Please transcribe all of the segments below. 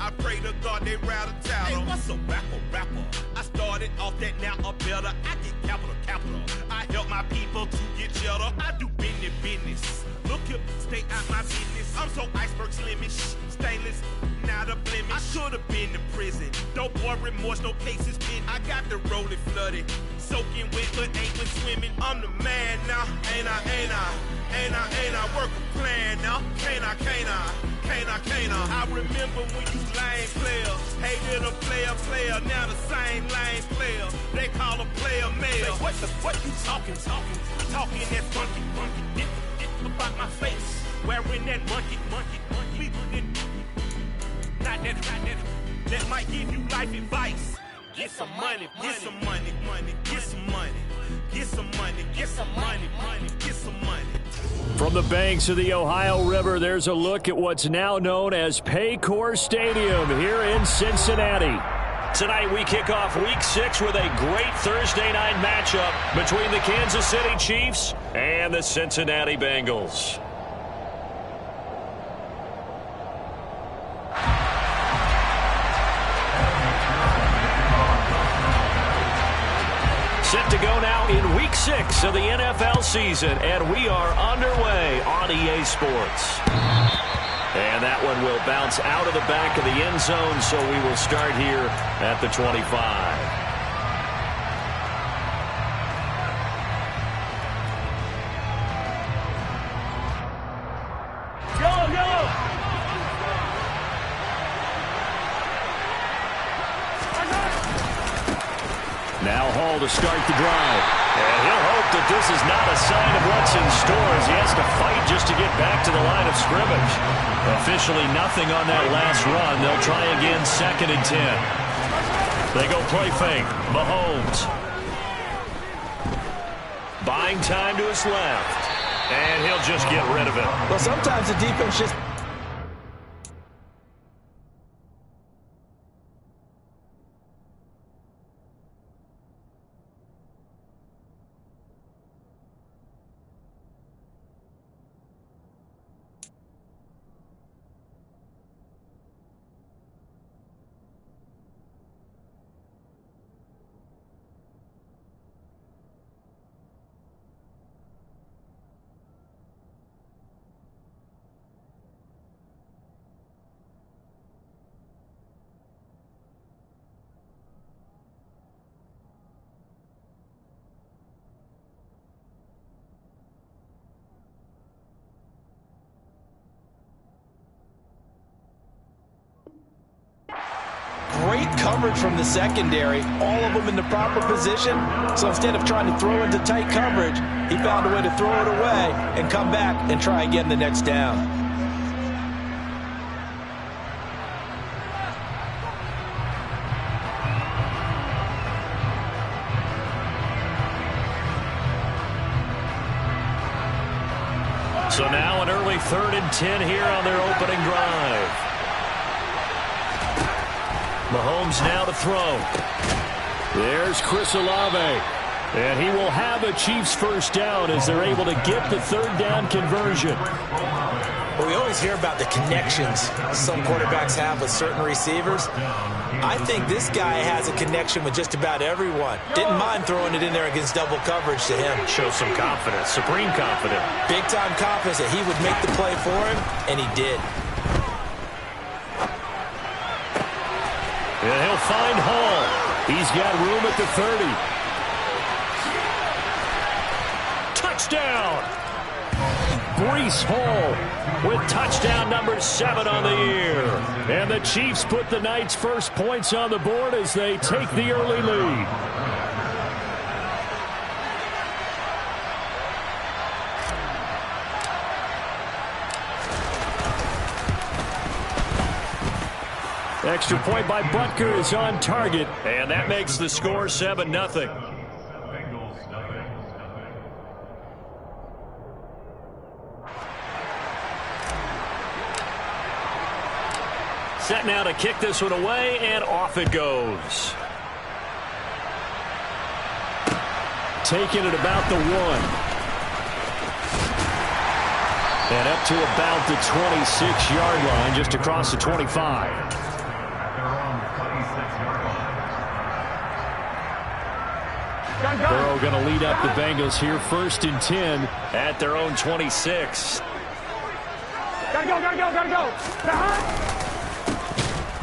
I pray to God they rather tattle. Hey, what's a rapper? I started off that, now I'm better. I get capital. I help my people to get cheddar. I do business. Look here, stay out my business. I'm so iceberg slimish, stainless, not a blemish. I should have been in prison. No boy remorse, no cases pinned. I got the rolling flooded, soaking wet, but ain't been swimming. I'm the man now, ain't I work a plan now. Can't I? I remember when you lame player, hated a player, now the same lame player. They call a player mayor. What you talking that funky, dip about my face, wearing that monkey. We not that might give you life advice. Get some money. From the banks of the Ohio River, there's a look at what's now known as Paycor Stadium here in Cincinnati. Tonight we kick off Week 6 with a great Thursday night matchup between the Kansas City Chiefs and the Cincinnati Bengals. Set to go now in Week 6 of the NFL season, and we are underway on EA Sports. And that one will bounce out of the back of the end zone, so we will start here at the 25. Now Hall to start the drive. And he'll hope that this is not a sign of what's in store as he has to fight just to get back to the line of scrimmage. Officially nothing on that last run. They'll try again 2nd and 10. They go play fake. Mahomes. Buying time to his left. And he'll just get rid of it. Well, sometimes the defense just... Great coverage from the secondary, all of them in the proper position. So instead of trying to throw into tight coverage, he found a way to throw it away and come back and try again the next down. So now an early 3rd and 10 here on their opening drive. Mahomes now to throw. There's Chris Olave. And he will have a Chiefs first down as they're able to get the 3rd down conversion. Well, we always hear about the connections some quarterbacks have with certain receivers. I think this guy has a connection with just about everyone. Didn't mind throwing it in there against double coverage to him. Shows some confidence, supreme confidence. Big-time confidence that he would make the play for him, and he did. And he'll find Hall. He's got room at the 30. Touchdown! Breece Hall with touchdown number 7 on the year. And the Chiefs put the night's first points on the board as they take the early lead. Extra point by Butker is on target, and that makes the score 7-0. Set now to kick this one away, and off it goes. Taking it about the 1. And up to about the 26-yard line, just across the 25. Burrow going to lead up the Bengals here, 1st and 10 at their own 26. Gotta go.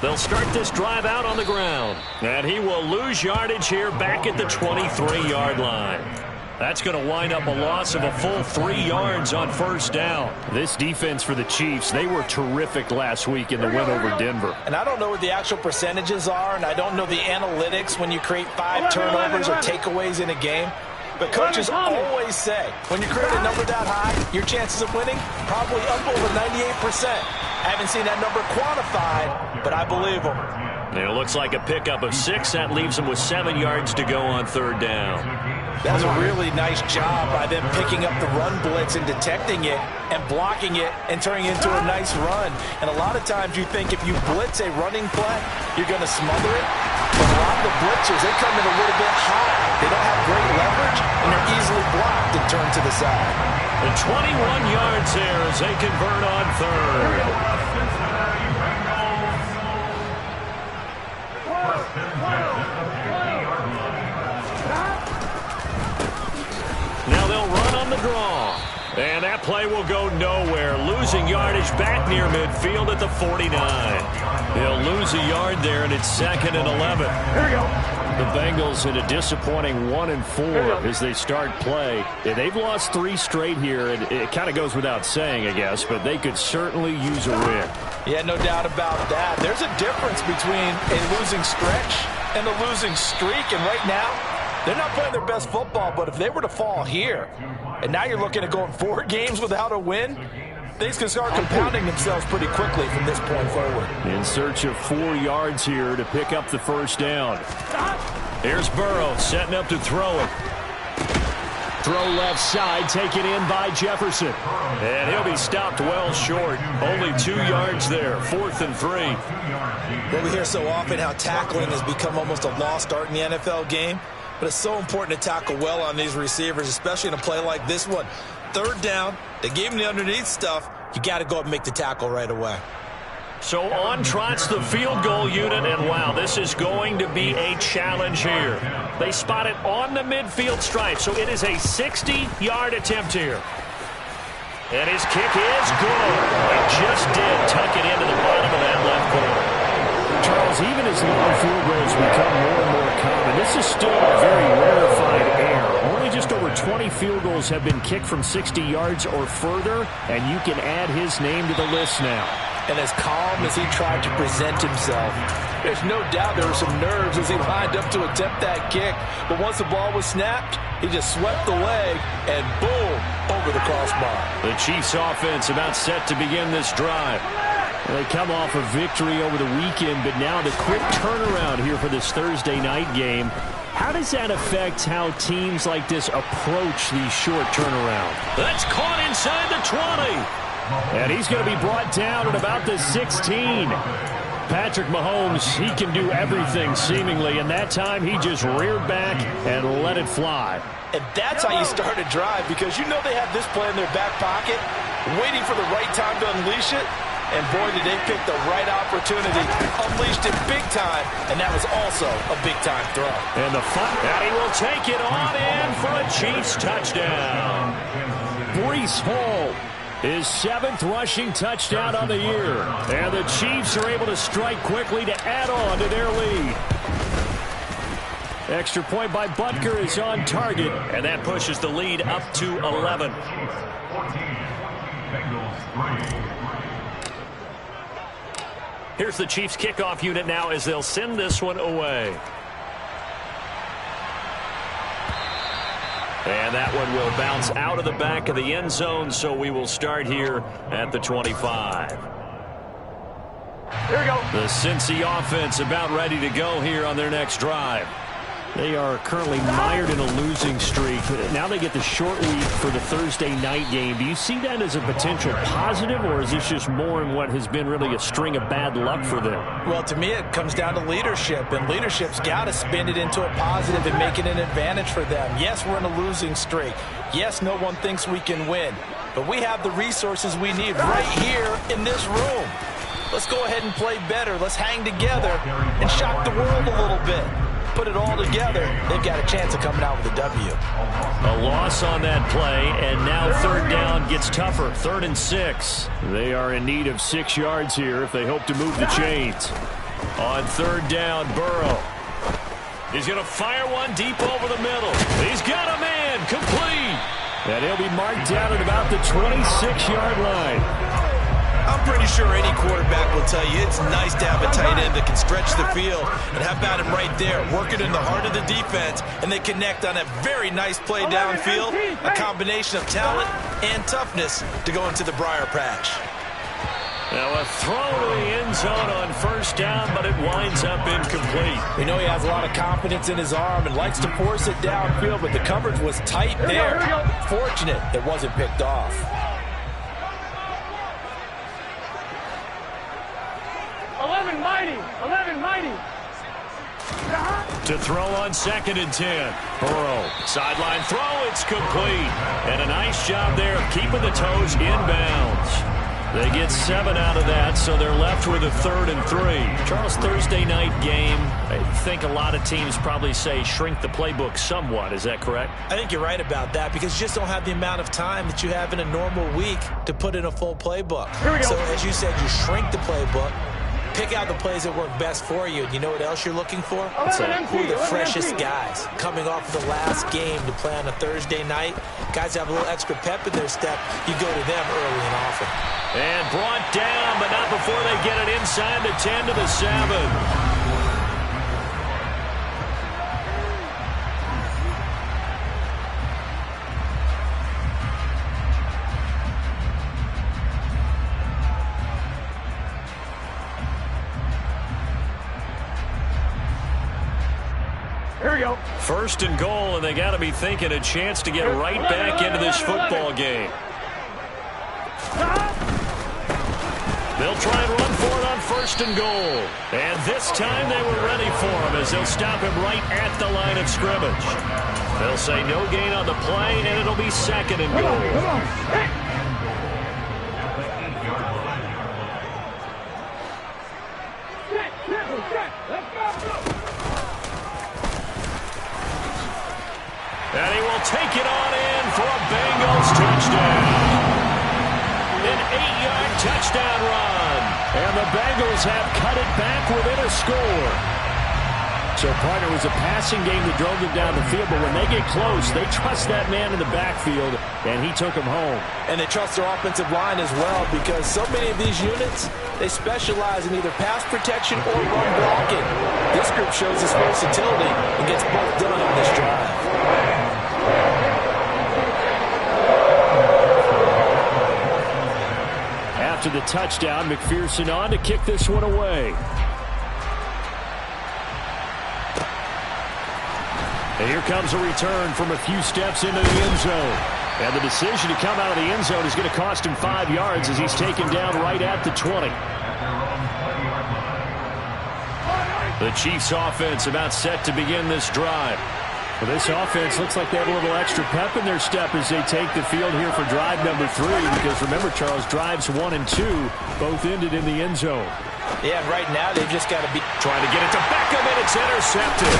They'll start this drive out on the ground. And he will lose yardage here back at the 23-yard line. That's going to wind up a loss of a full 3 yards on 1st down. This defense for the Chiefs, they were terrific last week in the win over Denver. And I don't know what the actual percentages are, and I don't know the analytics when you create 5 turnovers or takeaways in a game. But coaches always say, when you create a number that high, your chances of winning probably up over 98%. I haven't seen that number quantified, but I believe them. And it looks like a pickup of 6. That leaves them with 7 yards to go on 3rd down. That was a really nice job by them picking up the run blitz and detecting it and blocking it and turning it into a nice run. And a lot of times you think if you blitz a running play, you're going to smother it. But a lot of the blitzers, they come in a little bit high. They don't have great leverage, and they're easily blocked and turned to the side. And 21 yards there as they convert on 3rd. Now they'll run on the draw. And that play will go nowhere. Losing yardage back near midfield at the 49. They'll lose a yard there, and it's 2nd and 11. Here we go. The Bengals in a disappointing 1-4 as they start play. Yeah, they've lost 3 straight here, and it kind of goes without saying, I guess, but they could certainly use a win. Yeah, no doubt about that. There's a difference between a losing stretch and a losing streak, and right now, they're not playing their best football, but if they were to fall here, and now you're looking at going 4 games without a win, things can start compounding themselves pretty quickly from this point forward. In search of 4 yards here to pick up the 1st down. Here's Burrow setting up to throw it. Throw left side, taken in by Jefferson. And he'll be stopped well short. Only 2 yards there, 4th and 3. Well, we hear so often how tackling has become almost a lost art in the NFL game. But it's so important to tackle well on these receivers, especially in a play like this one. 3rd down, they gave him the underneath stuff. You got to go up and make the tackle right away. So on trots the field goal unit, and wow, this is going to be a challenge here. They spot it on the midfield stripe, so it is a 60-yard attempt here. And his kick is good. It just did tuck it into the bottom of that left corner. Charles, even as long field goals become more and more common, this is still a very rarefied air. Only just over 20 field goals have been kicked from 60 yards or further, and you can add his name to the list now. And as calm as he tried to present himself, there's no doubt there were some nerves as he lined up to attempt that kick. But once the ball was snapped, he just swept the leg and boom, over the crossbar. The Chiefs offense about set to begin this drive. They come off a victory over the weekend, but now the quick turnaround here for this Thursday night game. How does that affect how teams like this approach these short turnarounds? That's caught inside the 20. And he's going to be brought down at about the 16. Patrick Mahomes, he can do everything seemingly, and that time he just reared back and let it fly. And that's how you start a drive, because you know they have this play in their back pocket, waiting for the right time to unleash it. And boy, did they pick the right opportunity. Unleashed it big time, and that was also a big-time throw. And he will take it on in for a Chiefs touchdown. Breece Hall, his 7th rushing touchdown on the year. And the Chiefs are able to strike quickly to add on to their lead. Extra point by Butker is on target, and that pushes the lead up to 11. Here's the Chiefs kickoff unit now as they'll send this one away. And that one will bounce out of the back of the end zone, so we will start here at the 25. Here we go. The Cincy offense about ready to go here on their next drive. They are currently mired in a losing streak. Now they get the short week for the Thursday night game. Do you see that as a potential positive, or is this just more in what has been really a string of bad luck for them? Well, to me, it comes down to leadership, and leadership's got to spin it into a positive and make it an advantage for them. Yes, we're in a losing streak. Yes, no one thinks we can win, but we have the resources we need right here in this room. let's go ahead and play better. Let's hang together and shock the world a little bit. Put it all together, they've got a chance of coming out with a W. A loss on that play, and now third down gets tougher. 3rd and 6. They are in need of 6 yards here if they hope to move the chains. On 3rd down, Burrow. He's going to fire one deep over the middle. He's got a man, complete. And he'll be marked down at about the 26-yard line. I'm pretty sure any quarterback will tell you it's nice to have a tight end that can stretch the field. And how about him right there, working in the heart of the defense, and they connect on a very nice play downfield, a combination of talent and toughness to go into the briar patch. Now a throw to the end zone on 1st down, but it winds up incomplete. We know he has a lot of confidence in his arm and likes to force it downfield, but the coverage was tight there. Fortunate it wasn't picked off. To throw on 2nd and 10. Burrow, sideline throw, it's complete. And a nice job there of keeping the toes inbounds. They get 7 out of that, so they're left with a 3rd and 3. Charles, Thursday night game, I think a lot of teams probably say shrink the playbook somewhat. Is that correct? I think you're right about that because you just don't have the amount of time that you have in a normal week to put in a full playbook. So as you said, you shrink the playbook. Pick out the plays that work best for you. And you know what else you're looking for? Who are the freshest guys coming off of the last game to play on a Thursday night? Guys have a little extra pep in their step. You go to them early and often. And brought down, but not before they get it inside the 10 to the 7. Here we go. 1st and goal, and they got to be thinking a chance to get right back into this football game. They'll try and run for it on 1st and goal. And this time they were ready for him as they'll stop him right at the line of scrimmage. They'll say no gain on the play, and it'll be 2nd and goal. Come on. And he will take it on in for a Bengals touchdown. An 8-yard touchdown run. And the Bengals have cut it back within a score. So, partner, it was a passing game that drove them down the field, but when they get close, they trust that man in the backfield, and he took them home. And they trust their offensive line as well because so many of these units, they specialize in either pass protection or run blocking. This group shows its versatility and gets both done on this drive. After the touchdown, McPherson on to kick this one away. And here comes a return from a few steps into the end zone. And the decision to come out of the end zone is going to cost him 5 yards as he's taken down right at the 20. The Chiefs offense about set to begin this drive. Well, this offense looks like they have a little extra pep in their step as they take the field here for drive number 3. Because remember, Charles, drives 1 and 2 both ended in the end zone. Yeah, right now they've just got to be trying to get it to Beckham, and it's intercepted.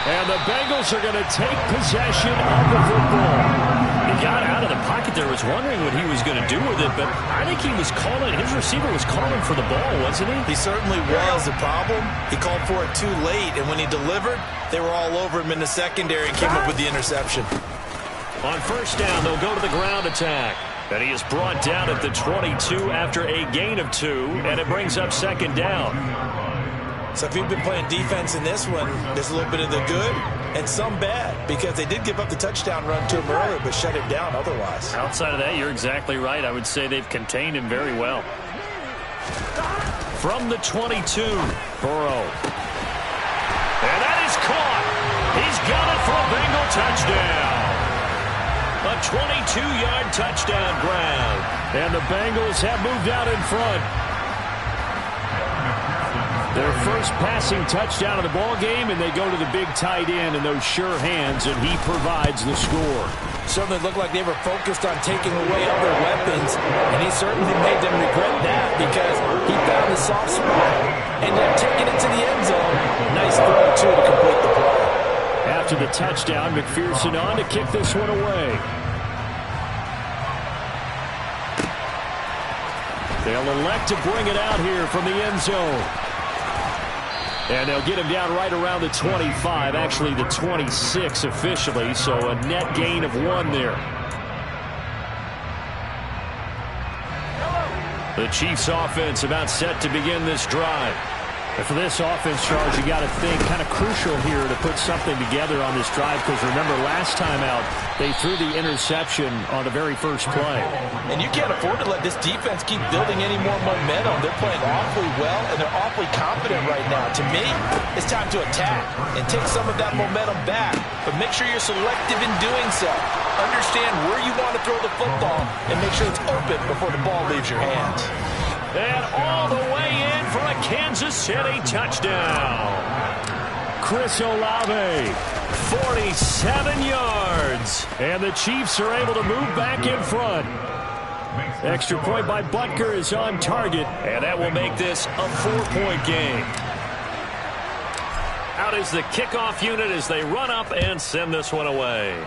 And the Bengals are going to take possession of the football. He got out of the pocket there, was wondering what he was going to do with it, but I think he was calling, his receiver was calling for the ball, wasn't he? He certainly was. The problem, he called for it too late, and when he delivered, they were all over him in the secondary and came up with the interception. On 1st down, they'll go to the ground attack. And he is brought down at the 22 after a gain of 2, and it brings up 2nd down. So if you've been playing defense in this one, there's a little bit of the good and some bad because they did give up the touchdown run to him earlier but shut him down otherwise. Outside of that, you're exactly right. I would say they've contained him very well. From the 22, Burrow. And that is caught. He's got it for a Bengal touchdown. A 22-yard touchdown grab. And the Bengals have moved out in front. Their first passing touchdown of the ball game, and they go to the big tight end in those sure hands, and he provides the score. Certainly looked like they were focused on taking away other weapons, and he certainly made them regret that because he found the soft spot and then taking it to the end zone. Nice throw, too, to complete the play. After the touchdown, McPherson on to kick this one away. They'll elect to bring it out here from the end zone. And they'll get him down right around the 25, actually the 26 officially, so a net gain of 1 there. The Chiefs offense about set to begin this drive. And for this offense, Charles, you got to think kind of crucial here to put something together on this drive because remember last time out they threw the interception on the very first play. And you can't afford to let this defense keep building any more momentum. They're playing awfully well and they're awfully confident right now. To me, it's time to attack and take some of that momentum back, but make sure you're selective in doing so. Understand where you want to throw the football and make sure it's open before the ball leaves your hands. And all the way in for a Kansas City touchdown. Chris Olave, 47 yards. And the Chiefs are able to move back in front. Extra point by Butker is on target. And that will make this a 4-point game. Out is the kickoff unit as they run up and send this one away.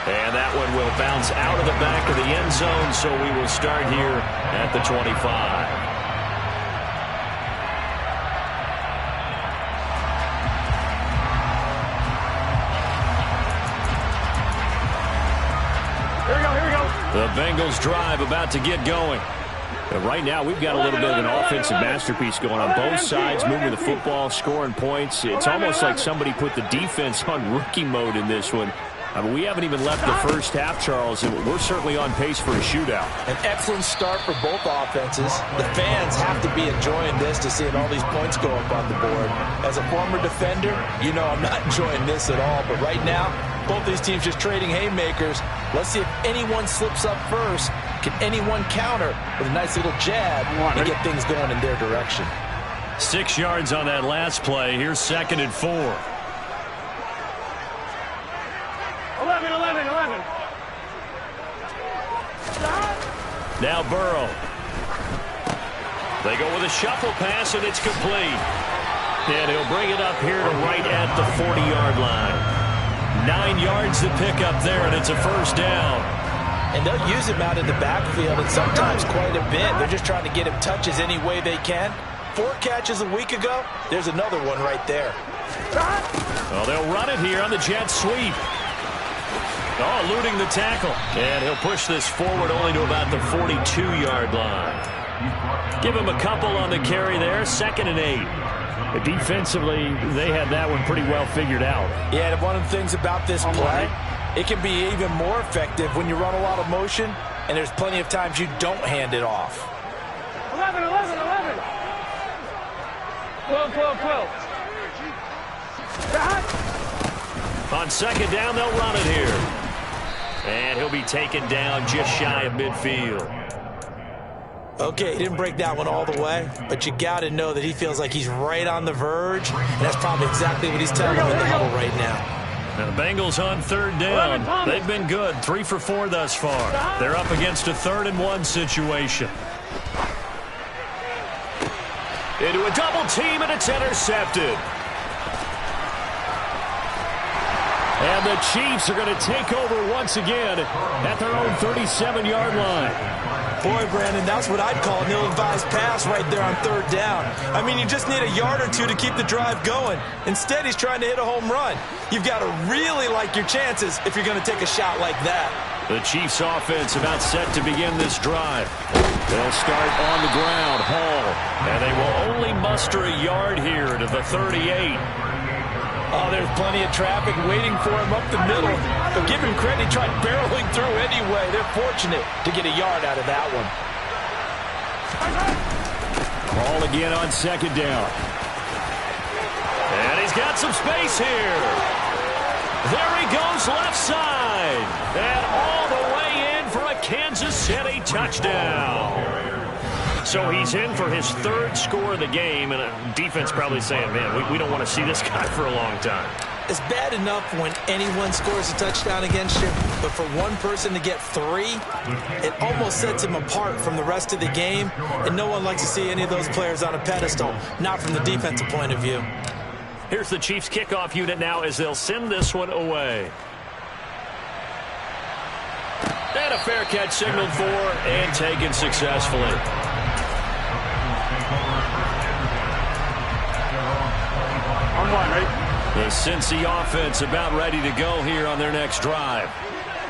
And that one will bounce out of the back of the end zone, so we will start here at the 25. Here we go. The Bengals drive about to get going. And right now, we've got a little bit of an offensive masterpiece going on both sides, moving the football, scoring points. It's almost like somebody put the defense on rookie mode in this one. I mean, we haven't even left the first half, Charles, and we're certainly on pace for a shootout. An excellent start for both offenses. The fans have to be enjoying this to seeing all these points go up on the board. As a former defender, you know I'm not enjoying this at all. But right now, both these teams just trading haymakers. Let's see if anyone slips up first. Can anyone counter with a nice little jab and get things going in their direction? 6 yards on that last play. Here's 2nd and 4. 11. Now Burrow. They go with a shuffle pass, and it's complete. And he'll bring it up here to right at the 40-yard line. 9 yards to pick up there, and it's a first down. And they'll use him out in the backfield, and sometimes quite a bit. They're just trying to get him touches any way they can. 4 catches a week ago. There's another one right there. Well, they'll run it here on the jet sweep. Oh, eluding the tackle. And he'll push this forward only to about the 42-yard line. Give him a couple on the carry there. 2nd and 8. But defensively, they had that one pretty well figured out. Yeah, and one of the things about this play, it can be even more effective when you run a lot of motion, and there's plenty of times you don't hand it off. 11. 12. On 2nd down, they'll run it here. And he'll be taken down just shy of midfield. Okay, he didn't break that one all the way, but you got to know that he feels like he's right on the verge, and that's probably exactly what he's telling him in the huddle right now. Now the Bengals on 3rd down. They've been good, 3 for 4 thus far. They're up against a 3rd and 1 situation. Into a double team, and it's intercepted. And the Chiefs are going to take over once again at their own 37-yard line. Boy, Brandon, that's what I'd call an ill-advised pass right there on 3rd down. I mean, you just need a yard or two to keep the drive going. Instead, he's trying to hit a home run. You've got to really like your chances if you're going to take a shot like that. The Chiefs offense about set to begin this drive. They'll start on the ground, Hall, and they will only muster a yard here to the 38. Oh, there's plenty of traffic waiting for him up the middle. But give him credit, he tried barreling through anyway. They're fortunate to get a yard out of that one. Ball again on 2nd down. And he's got some space here. There he goes left side. And all the way in for a Kansas City touchdown. So he's in for his 3rd score of the game, and defense probably saying, man, we don't want to see this guy for a long time. It's bad enough when anyone scores a touchdown against you, but for one person to get 3, it almost sets him apart from the rest of the game, and no one likes to see any of those players on a pedestal, not from the defensive point of view. Here's the Chiefs kickoff unit now as they'll send this one away. And a fair catch signaled for and taken successfully. On one, right? The Cincy offense about ready to go here on their next drive.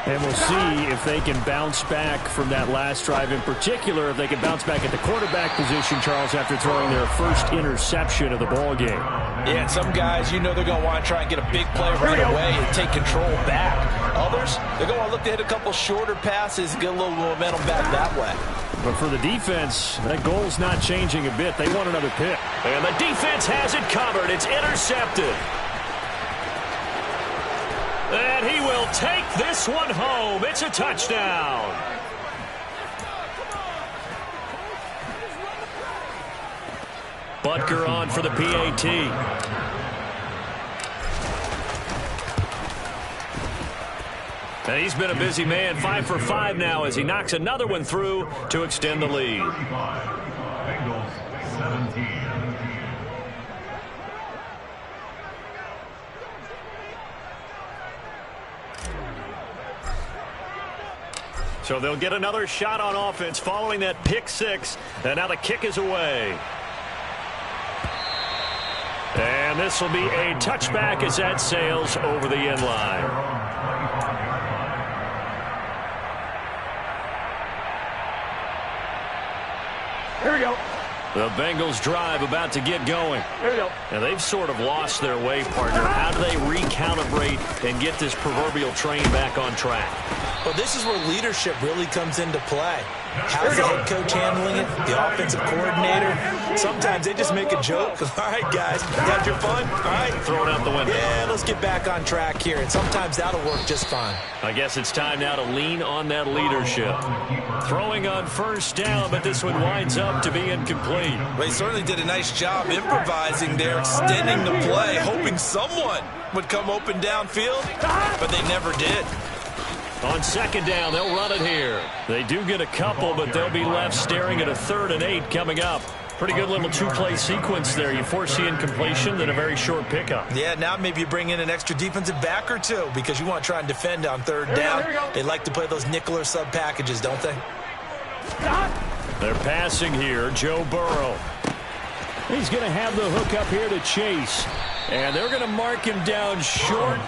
And we'll see if they can bounce back from that last drive, in particular if they can bounce back at the quarterback position, Charles, after throwing their first interception of the ball game. Yeah, and some guys, you know they're going to want to try and get a big play right away and take control back. Others, they're going to look to hit a couple shorter passes, get a little momentum back that way. But for the defense, that goal's not changing a bit. They want another pick. And the defense has it covered. It's intercepted. And he will take this one home. It's a touchdown. Butker on for the PAT. And he's been a busy man, 5 for 5 now as he knocks another one through to extend the lead. Bengals 17. So they'll get another shot on offense following that pick 6. And now the kick is away. And this will be a touchback as that sails over the end line. Here we go. The Bengals drive about to get going. Here we go. And they've sort of lost their way, partner. How do they recalibrate and get this proverbial train back on track? Well, this is where leadership really comes into play. How's the head coach handling it? The offensive coordinator? Sometimes they just make a joke. All right, guys, you had your fun? All right. Throw it out the window. Yeah, let's get back on track here. And sometimes that'll work just fine. I guess it's time now to lean on that leadership. Throwing on first down, but this one winds up to be incomplete. They certainly did a nice job improvising there, extending the play, hoping someone would come open downfield, but they never did. On second down, they'll run it here. They do get a couple, but they'll be left staring at a 3rd and 8 coming up. Pretty good little 2-play sequence there. You force the incompletion, then a very short pickup. Yeah, now maybe you bring in an extra defensive back or 2 because you want to try and defend on 3rd down. They like to play those nickel or sub packages, don't they? They're passing here. Joe Burrow. He's going to have the hook up here to Chase. And they're going to mark him down short,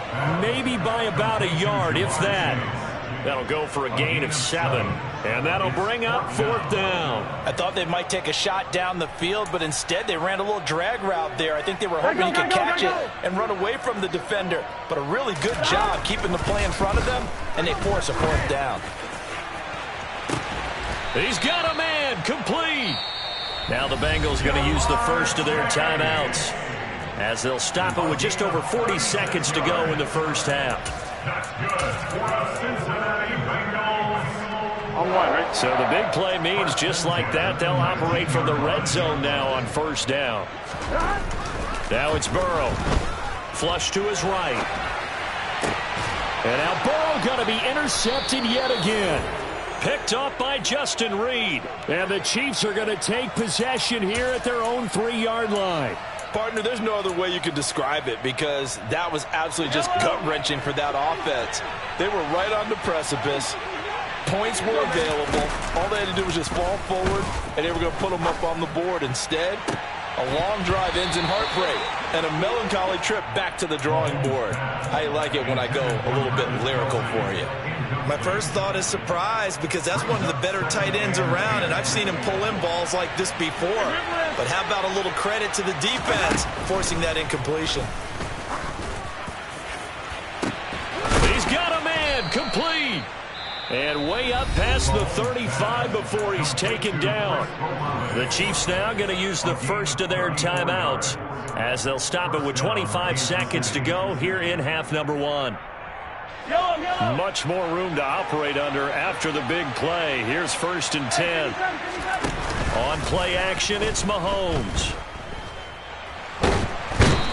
maybe by about a yard, if that. That'll go for a gain of 7. And that'll bring up 4th down. I thought they might take a shot down the field, but instead they ran a little drag route there. I think they were hoping he could catch it and run away from the defender. But a really good job keeping the play in front of them, and they force a 4th down. He's got a man, complete. Now the Bengals going to use the first of their timeouts, as they'll stop it with just over 40 seconds to go in the first half. That's good for Cincinnati Bengals. On one, right? So the big play means just like that, they'll operate from the red zone now on first down. Now it's Burrow. Flush to his right. And now Burrow going to be intercepted yet again. Picked off by Justin Reed. And the Chiefs are going to take possession here at their own 3-yard line. Partner, there's no other way you could describe it because that was absolutely just gut-wrenching for that offense. They were right on the precipice. Points were available. All they had to do was just fall forward, and they were going to put them up on the board. Instead, a long drive ends in heartbreak and a melancholy trip back to the drawing board. I like it when I go a little bit lyrical for you. My first thought is surprise because that's one of the better tight ends around, and I've seen him pull in balls like this before. But how about a little credit to the defense forcing that incompletion? He's got a man, complete. And way up past the 35 before he's taken down. The Chiefs now going to use the first of their timeouts as they'll stop it with 25 seconds to go here in half number 1. Much more room to operate under after the big play. Here's 1st and 10. On play action, it's Mahomes.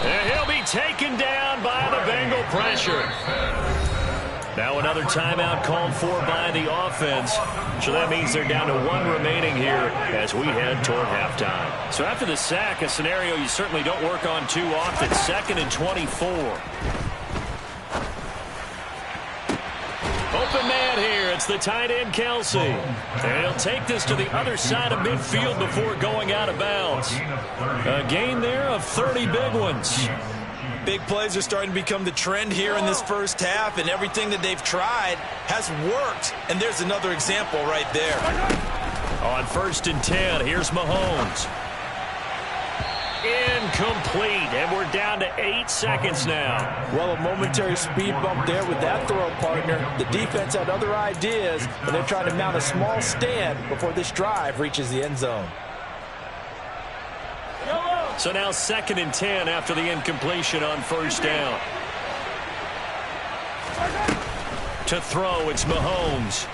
And he'll be taken down by the Bengal pressure. Now another timeout called for by the offense. So that means they're down to 1 remaining here as we head toward halftime. So after the sack, a scenario you certainly don't work on too often. 2nd and 24. Open man here. It's the tight end, Kelsey. And he'll take this to the other side of midfield before going out of bounds. A gain there of 30 big ones. Big plays are starting to become the trend here in this first half, and everything that they've tried has worked. And there's another example right there. On 1st and 10, here's Mahomes. Incomplete, and we're down to 8 seconds now. Well, a momentary speed bump there with that throw, partner. The defense had other ideas, but they're trying to mount a small stand before this drive reaches the end zone. So now 2nd and 10 after the incompletion on 1st down. To throw, it's Mahomes.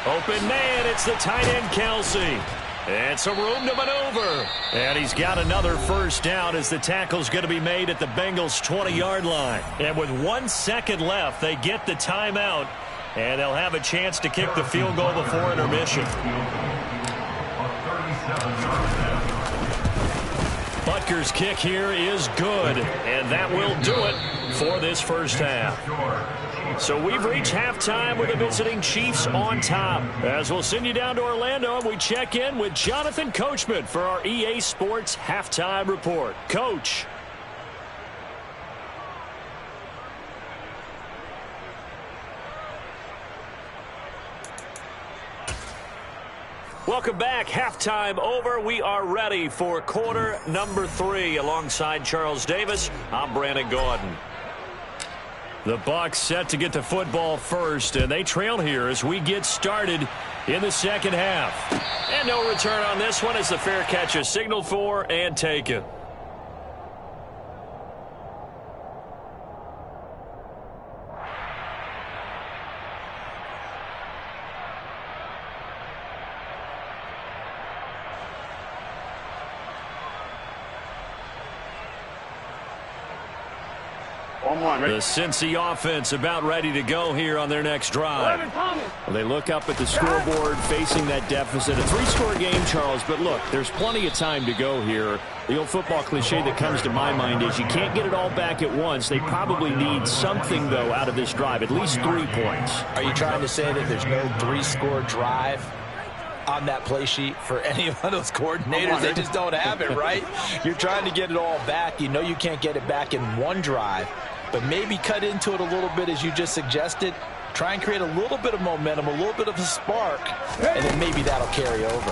Open man, it's the tight end, Kelsey. And some room to maneuver. And he's got another 1st down as the tackle's going to be made at the Bengals' 20-yard line. And with 1 second left, they get the timeout. And they'll have a chance to kick the field goal before intermission. Butker's kick here is good, and that will do it for this first half. So we've reached halftime with the visiting Chiefs on top. As we'll send you down to Orlando, and we check in with Jonathan Coachman for our EA Sports Halftime Report. Coach. Welcome back. Halftime over. We are ready for quarter number 3. Alongside Charles Davis, I'm Brandon Gaudin. The Bucs set to get the football first, and they trail here as we get started in the second half. And no return on this one as the fair catch is signaled for and taken. The Cincy offense about ready to go here on their next drive. Well, they look up at the scoreboard facing that deficit. A 3-score game, Charles, but look, there's plenty of time to go here. The old football cliche that comes to my mind is you can't get it all back at once. They probably need something, though, out of this drive, at least 3 points. Are you trying to say that there's no 3-score drive on that play sheet for any of those coordinators? They just don't have it, right? You're trying to get it all back. You know you can't get it back in one drive, but maybe cut into it a little bit as you just suggested. Try and create a little bit of momentum, a little bit of a spark, and then maybe that'll carry over.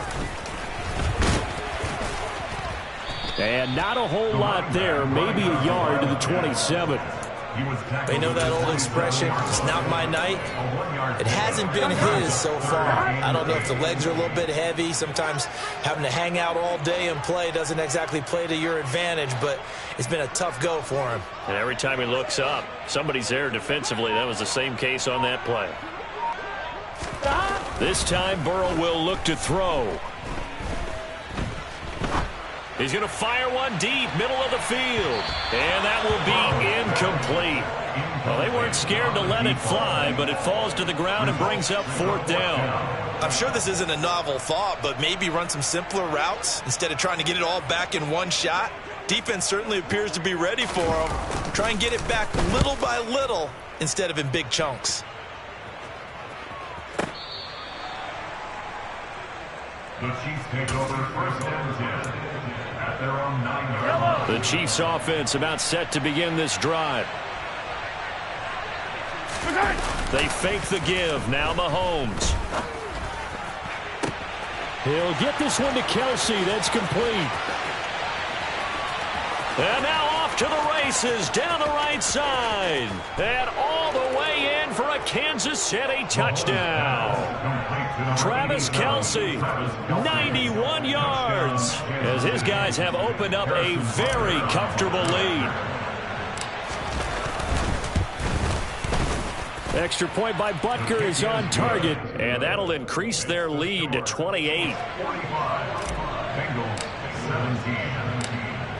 And not a whole lot there, maybe a yard to the 27. They know that old expression, it's not my night. It hasn't been his so far. I don't know if the legs are a little bit heavy. Sometimes having to hang out all day and play doesn't exactly play to your advantage, but it's been a tough go for him. And every time he looks up, somebody's there defensively. That was the same case on that play. This time, Burrow will look to throw. He's going to fire one deep, middle of the field. And that will be incomplete. Well, they weren't scared to let it fly, but it falls to the ground and brings up 4th down. I'm sure this isn't a novel thought, but maybe run some simpler routes instead of trying to get it all back in one shot. Defense certainly appears to be ready for him. Try and get it back little by little instead of in big chunks. The Chiefs take over 1st and 10 at their own 9-yard line. The Chiefs offense about set to begin this drive. They fake the give. Now Mahomes. He'll get this one to Kelsey. That's complete. And now off to the races down the right side. And all the way in for a Kansas City touchdown. Travis Kelsey, 91 yards, as his guys have opened up a very comfortable lead. Extra point by Butker is on target. And that'll increase their lead to 28. 45, Bengals 17.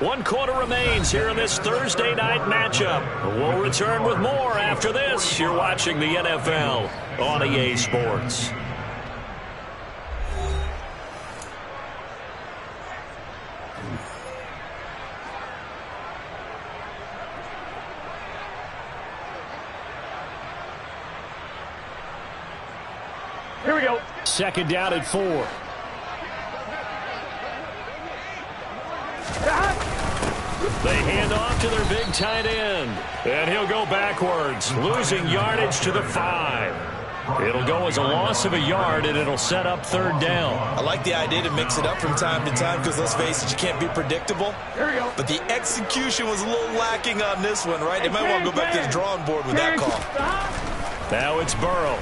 1 quarter remains here in this Thursday night matchup. We'll return with more after this. You're watching the NFL on EA Sports. Here we go. Second down at 4. They hand off to their big tight end. And he'll go backwards, losing yardage to the 5. It'll go as a loss of a yard, and it'll set up 3rd down. I like the idea to mix it up from time to time because, let's face it, you can't be predictable. Here we go. But the execution was a little lacking on this one, right? They might want to go back to the drawing board with that call. Now it's Burrow.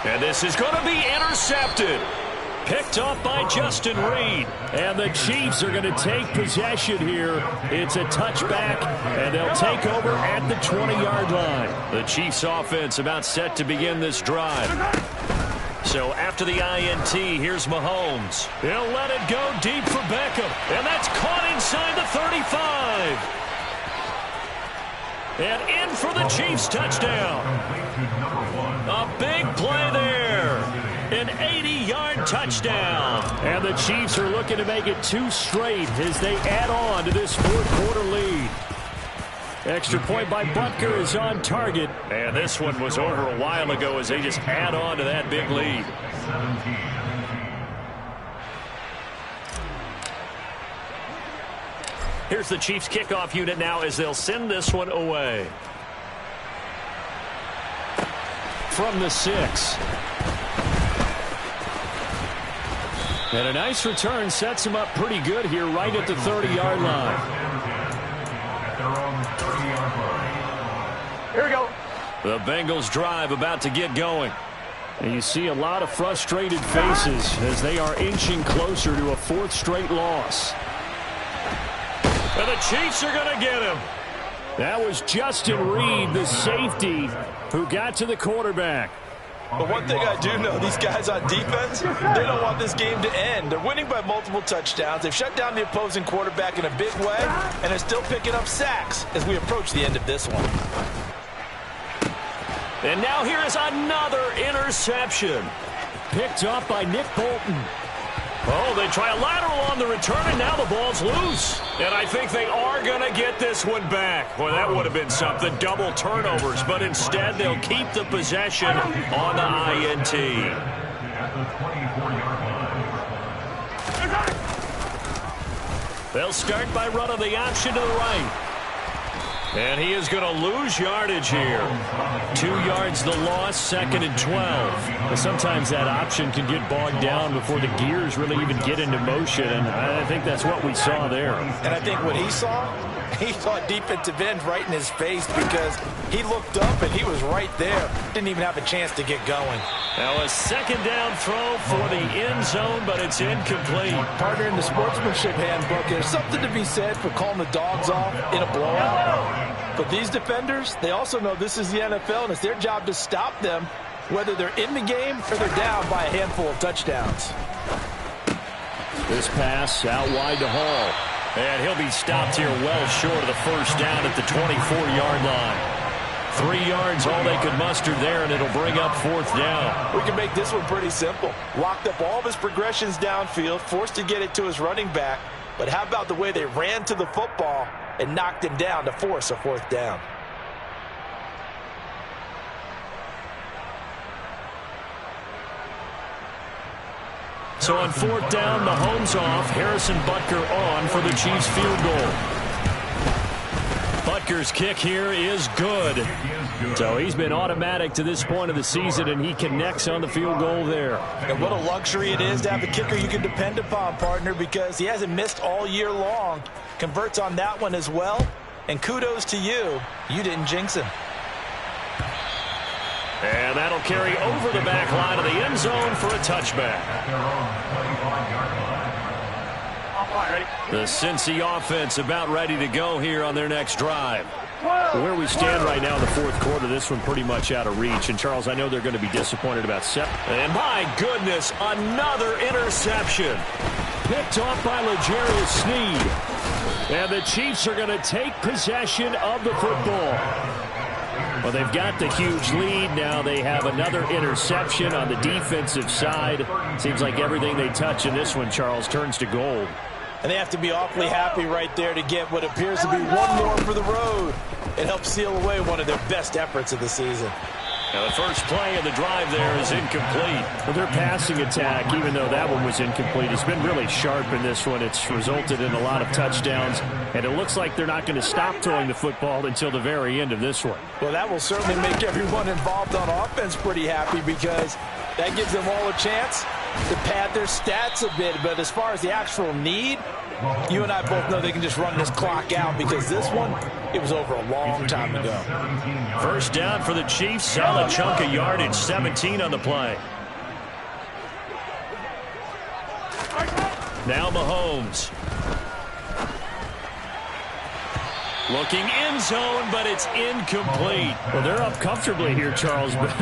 And this is going to be intercepted. Picked off by Justin Reed. And the Chiefs are going to take possession here. It's a touchback, and they'll take over at the 20-yard line. The Chiefs offense about set to begin this drive. So after the INT, here's Mahomes. He'll let it go deep for Beckham. And that's caught inside the 35. And in for the Chiefs touchdown. A big play there. An 80-yard touchdown. And the Chiefs are looking to make it 2 straight as they add on to this 4th quarter lead. Extra point by Butker is on target. And this one was over a while ago as they just add on to that big lead. Here's the Chiefs kickoff unit now as they'll send this one away. From the 6. And a nice return sets him up pretty good here right at the 30-yard line. Here we go. The Bengals drive about to get going. And you see a lot of frustrated faces as they are inching closer to a 4th straight loss. And the Chiefs are going to get him. That was Justin Reed, the safety, who got to the quarterback. But one thing I do know, these guys on defense, they don't want this game to end. They're winning by multiple touchdowns. They've shut down the opposing quarterback in a big way, and they're still picking up sacks as we approach the end of this one. And now here is another interception. Picked off by Nick Bolton. Oh, they try a lateral on the return, and now the ball's loose. And I think they are going to get this one back. Boy, that would have been something. Double turnovers, but instead they'll keep the possession on the INT. They'll start by running the option to the right. And he is going to lose yardage here. 2 yards the loss, 2nd and 12. But sometimes that option can get bogged down before the gears really even get into motion, and I think that's what we saw there. And I think what he saw defensive end right in his face because he looked up and he was right there. Didn't even have a chance to get going. Now a 2nd down throw for the end zone, but it's incomplete. Partner, in the sportsmanship handbook, there's something to be said for calling the dogs off in a blowout. But these defenders, they also know this is the NFL, and it's their job to stop them, whether they're in the game or they're down by a handful of touchdowns. This pass out wide to Hall. And he'll be stopped here well short of the 1st down at the 24-yard line. 3 yards, all they could muster there, and it'll bring up 4th down. We can make this one pretty simple. Locked up all of his progressions downfield, forced to get it to his running back. But how about the way they ran to the football and knocked him down to force a 4th down? So on 4th down, Mahomes off, Harrison Butker on for the Chiefs field goal. Butker's kick here is good. So he's been automatic to this point of the season, and he connects on the field goal there. And what a luxury it is to have a kicker you can depend upon, partner, because he hasn't missed all year long. Converts on that one as well. And kudos to you. You didn't jinx him. And that'll carry over the back line of the end zone for a touchback. The Cincy offense about ready to go here on their next drive. Where we stand right now in the 4th quarter, this one pretty much out of reach. And, Charles, I know they're going to be disappointed about 7. And, my goodness, another interception. Picked off by L'Jarius Sneed. And the Chiefs are going to take possession of the football. Well, they've got the huge lead. Now they have another interception on the defensive side. Seems like everything they touch in this one, Charles, turns to gold. And they have to be awfully happy right there to get what appears to be one more for the road. It helps seal away one of their best efforts of the season. Now the first play of the drive there is incomplete. Well, their passing attack, even though that one was incomplete, has been really sharp in this one. It's resulted in a lot of touchdowns, and it looks like they're not going to stop throwing the football until the very end of this one. Well, that will certainly make everyone involved on offense pretty happy because that gives them all a chance to pad their stats a bit. But as far as the actual need, you and I both know they can just run this clock out because this one, it was over a long time ago. First down for the Chiefs. Solid chunk of yardage. 17 on the play. Now Mahomes. Looking end zone, but it's incomplete. Well, they're up comfortably here, Charles, but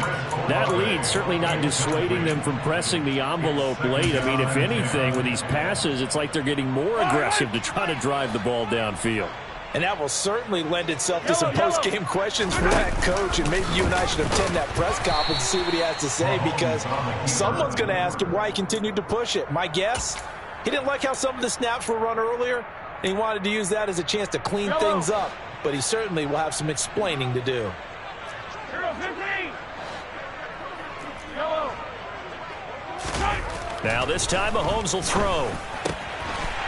that lead certainly not dissuading them from pressing the envelope late. I mean, if anything, with these passes, it's like they're getting more aggressive to try to drive the ball downfield. And that will certainly lend itself to some post-game questions for that coach, and maybe you and I should attend that press conference to see what he has to say because someone's going to ask him why he continued to push it. My guess, he didn't like how some of the snaps were run earlier, and he wanted to use that as a chance to clean things up. But he certainly will have some explaining to do. Now this time Mahomes will throw.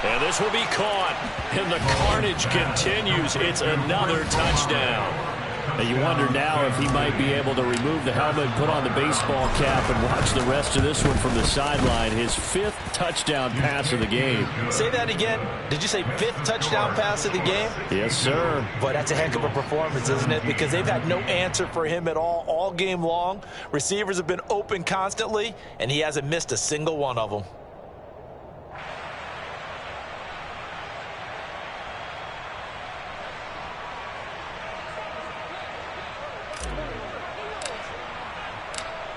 And this will be caught. And the carnage continues. It's another touchdown. And you wonder now if he might be able to remove the helmet, put on the baseball cap, and watch the rest of this one from the sideline. His 5th touchdown pass of the game. Say that again. Did you say 5th touchdown pass of the game? Yes, sir. Boy, that's a heck of a performance, isn't it? Because they've had no answer for him at all game long. Receivers have been open constantly, and he hasn't missed a single one of them.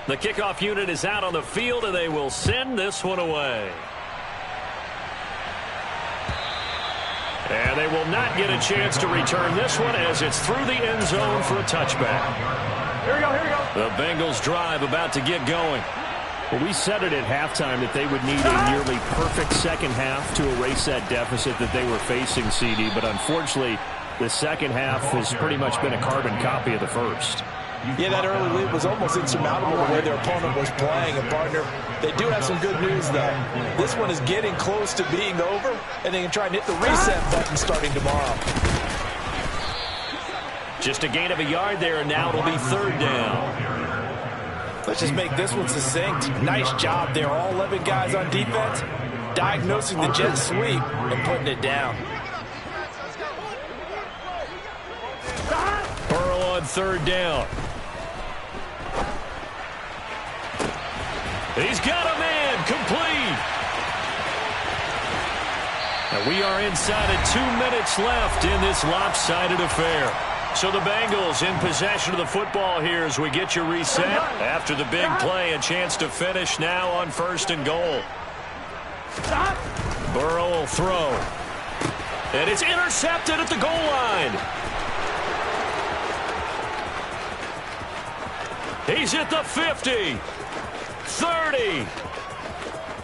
The kickoff unit is out on the field, and they will send this one away. And they will not get a chance to return this one as it's through the end zone for a touchback. Here we go, here we go. The Bengals drive about to get going. Well, we said it at halftime that they would need a nearly perfect second half to erase that deficit that they were facing, CD. But unfortunately, the second half has pretty much been a carbon copy of the first. Yeah, that early lead was almost insurmountable the way their opponent was playing. And, partner, they do have some good news, though. This one is getting close to being over, and they can try and hit the reset button starting tomorrow. Just a gain of a yard there, and now it'll be 3rd down. Let's just make this one succinct. Nice job there. All 11 guys on defense diagnosing the jet sweep and putting it down. Burrow on 3rd down. He's got a man complete. And we are inside of 2 minutes left in this lopsided affair. So the Bengals in possession of the football here as we get your reset. After the big play, a chance to finish now on 1st and goal. Burrow will throw. And it's intercepted at the goal line. He's at the 50. 30,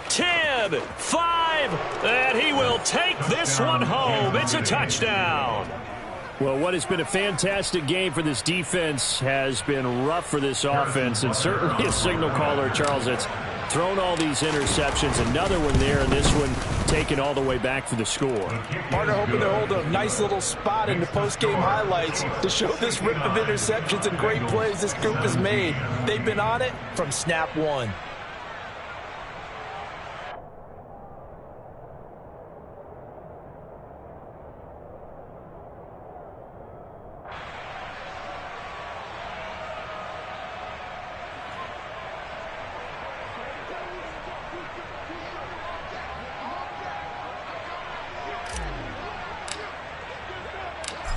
10, 5, and he will take this one home. It's a touchdown. Well, what has been a fantastic game for this defense has been rough for this offense, and certainly a signal caller, Charles, that's thrown all these interceptions. Another one there, and this one taken all the way back for the score. Partner hoping to hold a nice little spot in the post-game highlights to show this rip of interceptions and great plays this group has made. They've been on it from snap one.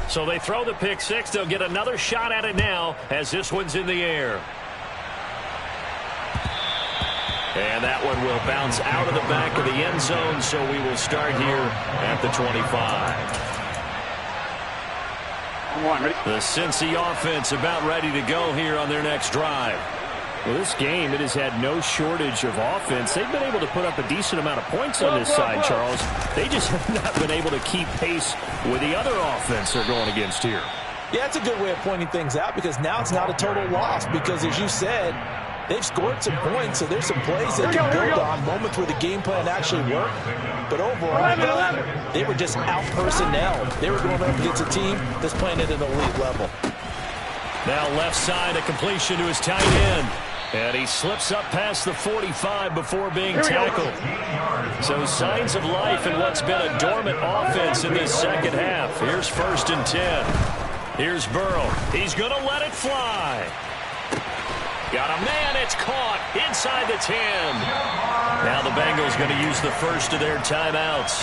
So they throw the pick six. They'll get another shot at it now as this one's in the air. And that one will bounce out of the back of the end zone, so we will start here at the 25. The Cincy offense about ready to go here on their next drive. Well, this game, it has had no shortage of offense. They've been able to put up a decent amount of points on this side, Charles. They just have not been able to keep pace with the other offense they're going against here. Yeah, it's a good way of pointing things out because now it's not a total loss because, as you said, they've scored some points, so there's some plays they can build on, moments where the game plan actually worked. But overall, they were just out-personnel. They were going up against a team that's playing at an elite level. Now left side, a completion to his tight end. And he slips up past the 45 before being tackled. So signs of life in what's been a dormant offense in this second half. Here's 1st and 10. Here's Burrow. He's going to let it fly. Got a man. It's caught inside the 10. Now the Bengals going to use the first of their timeouts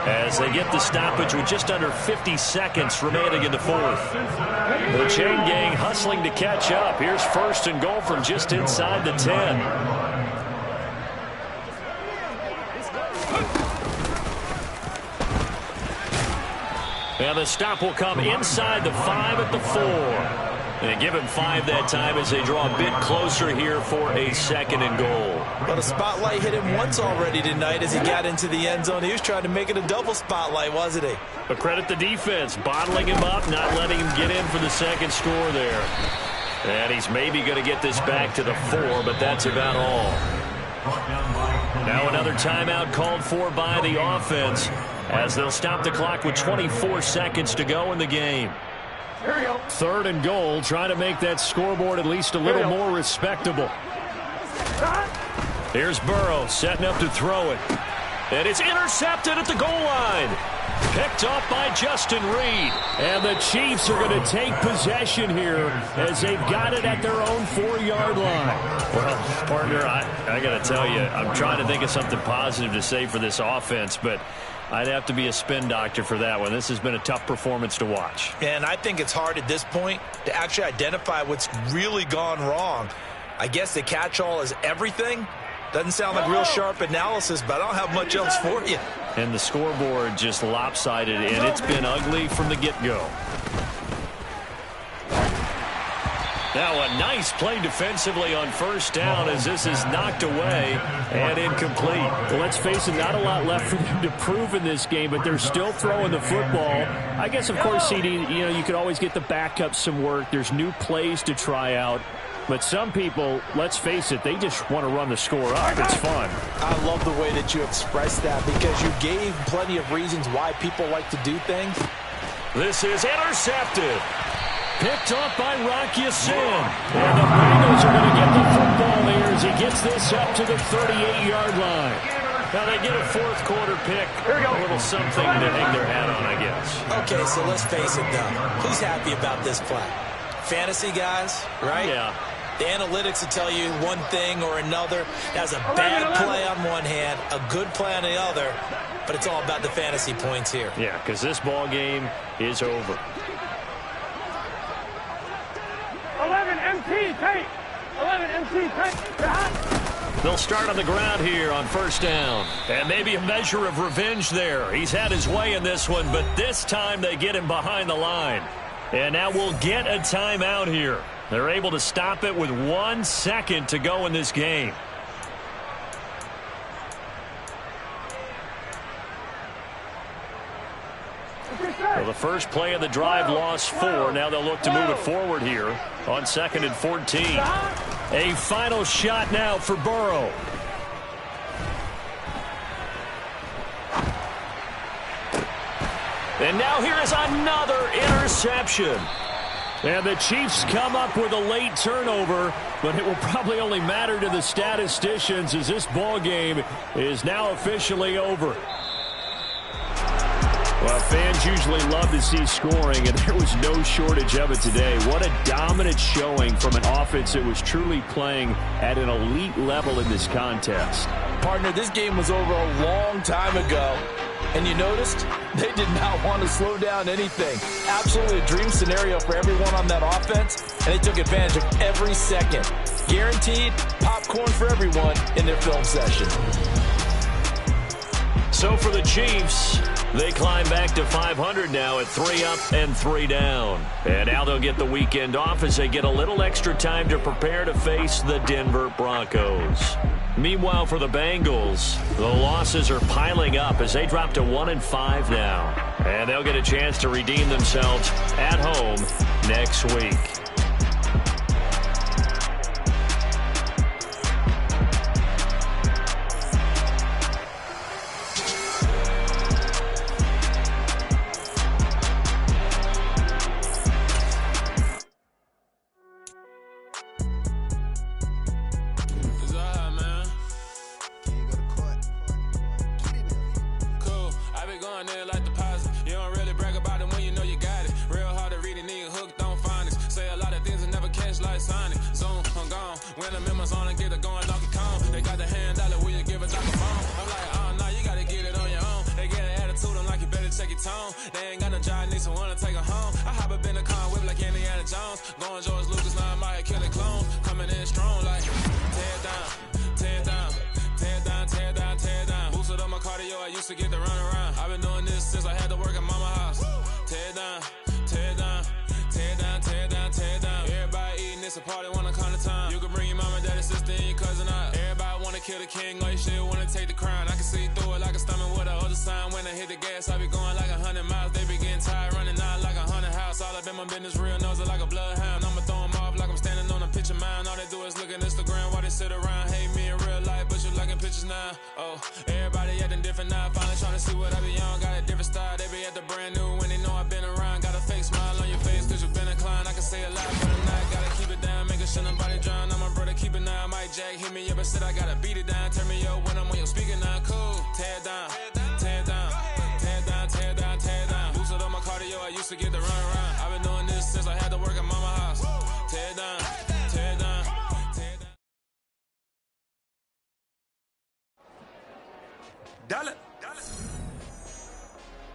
as they get the stoppage with just under 50 seconds remaining in the fourth. The chain gang hustling to catch up. Here's 1st and goal from just inside the 10. And the stop will come inside the 5 at the 4. And give him 5 that time as they draw a bit closer here for a 2nd and goal. Well, the spotlight hit him once already tonight as he got into the end zone. He was trying to make it a double spotlight, wasn't he? But credit the defense, bottling him up, not letting him get in for the 2nd score there. And he's maybe going to get this back to the 4, but that's about all. Now another timeout called for by the offense as they'll stop the clock with 24 seconds to go in the game. 3rd and goal, trying to make that scoreboard at least a little more respectable. Here's Burrow setting up to throw it. And it's intercepted at the goal line. Picked off by Justin Reed. And the Chiefs are going to take possession here as they've got it at their own 4-yard line. Well, partner, I got to tell you, I'm trying to think of something positive to say for this offense, but I'd have to be a spin doctor for that one. This has been a tough performance to watch. And I think it's hard at this point to actually identify what's really gone wrong. I guess the catch-all is everything. Doesn't sound like real sharp analysis, but I don't have much else for you. And the scoreboard just lopsided, and it's been ugly from the get-go. Now a nice play defensively on 1st down as this is knocked away and incomplete. Well, let's face it, not a lot left for them to prove in this game, but they're still throwing the football. I guess, of course, CD, you could always get the backup some work. There's new plays to try out. But some people, let's face it, they just want to run the score up. It's fun. I love the way that you expressed that because you gave plenty of reasons why people like to do things. This is intercepted. Picked up by Rocky Sin. And the Bengals are going to get the football here as he gets this up to the 38-yard line. Now they get a 4th quarter pick. A little something to hang their hat on, I guess. Okay, so let's face it, though. Who's happy about this play? Fantasy guys, right? Yeah. The analytics will tell you one thing or another. That's a bad play on one hand, a good play on the other, but it's all about the fantasy points here. Yeah, because this ball game is over. 11 MT, take. 11 MT, take. They'll start on the ground here on 1st down. And maybe a measure of revenge there. He's had his way in this one, but this time they get him behind the line. And now we'll get a timeout here. They're able to stop it with 1 second to go in this game. Well, the first play of the drive lost 4. Now they'll look to move it forward here on 2nd and 14. A final shot now for Burrow. And now here is another interception. And the Chiefs come up with a late turnover, but it will probably only matter to the statisticians as this ball game is now officially over. Well, fans usually love to see scoring, and there was no shortage of it today. What a dominant showing from an offense that was truly playing at an elite level in this contest. Partner, this game was over a long time ago. And you noticed they did not want to slow down anything. Absolutely a dream scenario for everyone on that offense, and they took advantage of every second. Guaranteed popcorn for everyone in their film session. So for the Chiefs, they climb back to 500 now at 3 up and 3 down. And now they'll get the weekend off as they get a little extra time to prepare to face the Denver Broncos. Meanwhile, for the Bengals, the losses are piling up as they drop to 1-5 now. And they'll get a chance to redeem themselves at home next week.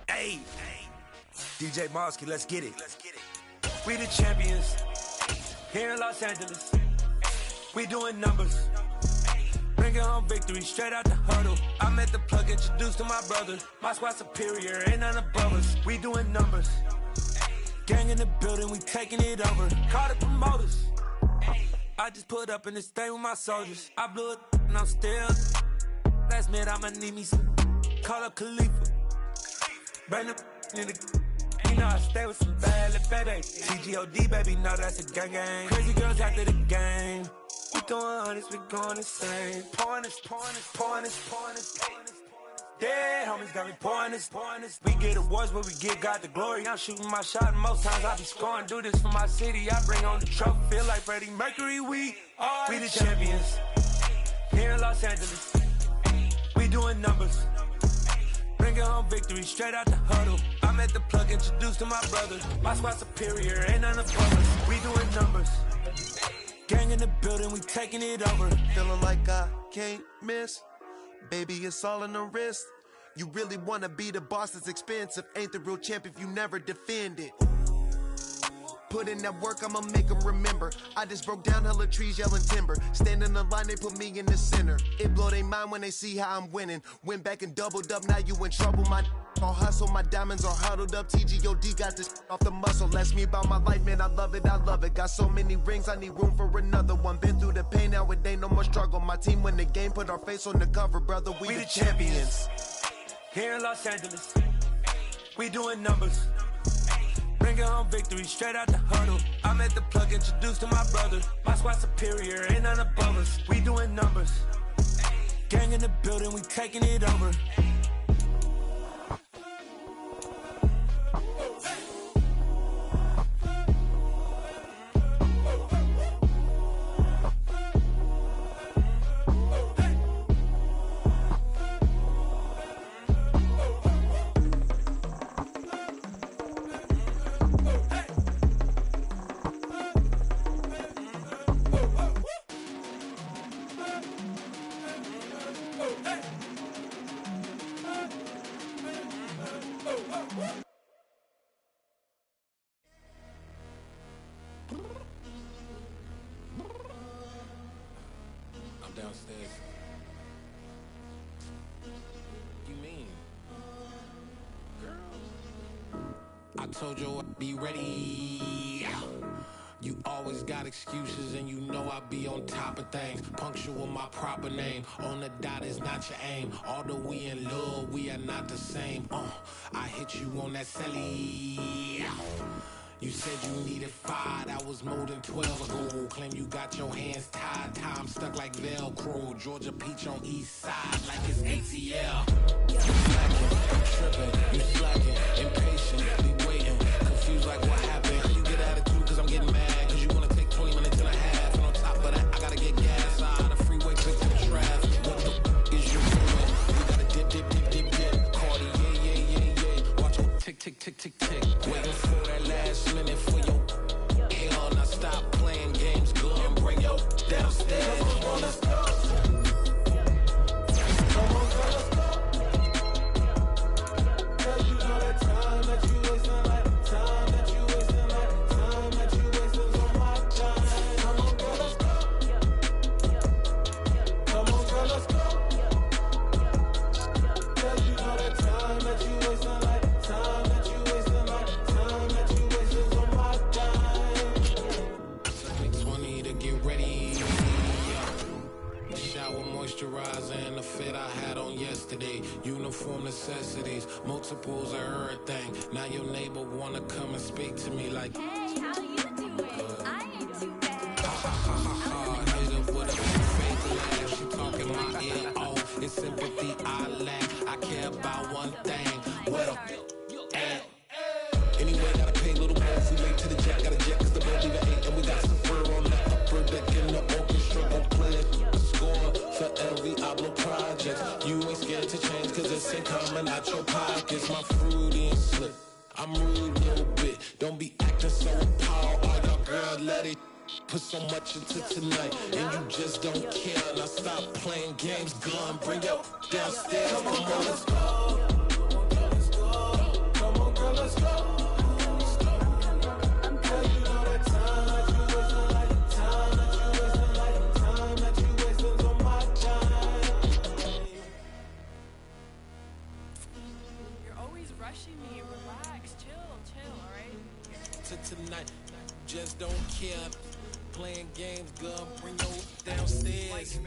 Hey, DJ Mosky, let's get it. We the champions here in Los Angeles. We doing numbers. Bringing home victory straight out the huddle. I met the plug, introduced to my brother. My squad superior, ain't none above us. We doing numbers. Gang in the building, we taking it over. Call the promoters. I just put up in this thing with my soldiers. I blew it and I'm still. Last minute I'ma need me some. Call up Khalifa. Brand new in the. You know I stay with some bad little baby. TGOD baby, know that's a gang gang. Crazy girls after the game. We throwing hundreds, we going insane. Pouring this. Dead homies got me pouring this. We get awards, but we give God the glory. I'm shooting my shot, and most times I be scoring. Do this for my city, I bring on the trophy. Feel like Freddie Mercury, we the champions here in Los Angeles. We doing numbers. Bringing home victory straight out the huddle. I met the plug, introduced to my brother. My squad superior, ain't none above us. We doing numbers. Gang in the building, we taking it over. Feeling like I can't miss. Baby, it's all in the wrist. You really wanna be the boss, it's expensive. Ain't the real champ if you never defend it. Put in that work, I'ma make them remember. I just broke down hella trees, yelling timber. Stand in the line, they put me in the center. It blow they mind when they see how I'm winning. Went back and doubled up, now you in trouble. My all hustle, my diamonds are huddled up. TGOD got this off the muscle. Ask me about my life, man, I love it. Got so many rings, I need room for another one. Been through the pain, now it ain't no more struggle. My team win the game, put our face on the cover, brother. We the champions. Here in Los Angeles, we doing numbers. Bringing home victory straight out the huddle. I met the plug, introduced to my brother. My squad superior, ain't none above us. We doing numbers. Gang in the building, we taking it over. downstairs. You mean? Girl. I told you I'd be ready. You always got excuses and you know I be on top of things. Punctual my proper name. On the dot is not your aim. Although we in love, we are not the same. I hit you on that celly. You said you needed 5, that was more than 12 ago. Claim you got your hands tied, time stuck like Velcro. Georgia Peach on east side like it's ATL. You slacking, tripping, you slacking, impatient, be waiting, confused like what happened. You get attitude cause I'm getting mad, cause you wanna take 20 minutes and a half. And on top of that, I gotta get gas out of the freeway, quick to the traffic. What the is you doing? You gotta dip, Cardi, yeah. Watch your tick, waiting for that last minute for your hell. Now stop playing games, go and bring your downstairs. Come on, let's go. Come on, girl, let's go. Girl, you know that time that you wasting, like time that you wasting, like time that you wasting on my time. Come on, girl, let's go. Come on, girl, let's go. Girl, you know that time that you wasting, like time that you wasting, like time that you wasting on my time. 20 to get ready. Shower moisturizer and the fit I had on yesterday. Uniform necessities, multiples of everything. Now your neighbor wanna come and speak to me like, hey, how you doing? I ain't too bad. hit her with a fake laugh. She talking my ear off. It's sympathy I lack. I care about one thing. What up? Anyway, gotta pay a little more if we late to the jet. Gotta jet cause the boat leave at 8. And we got some fur on the upper deck in the orchestra. Gon' play it, score for every Oblo project. You ain't scared to change cause it's ain't coming out your pockets. My fruity and slip, I'm rude a little bit. Don't be acting so appalled. All y'all girl, let it put so much into tonight. And you just don't care. Now stop playing games, gun, bring your downstairs. Come on, girl, let's go. Come on, girl, let's go. Tonight, just don't care. Playing games, girl, bring your downstairs.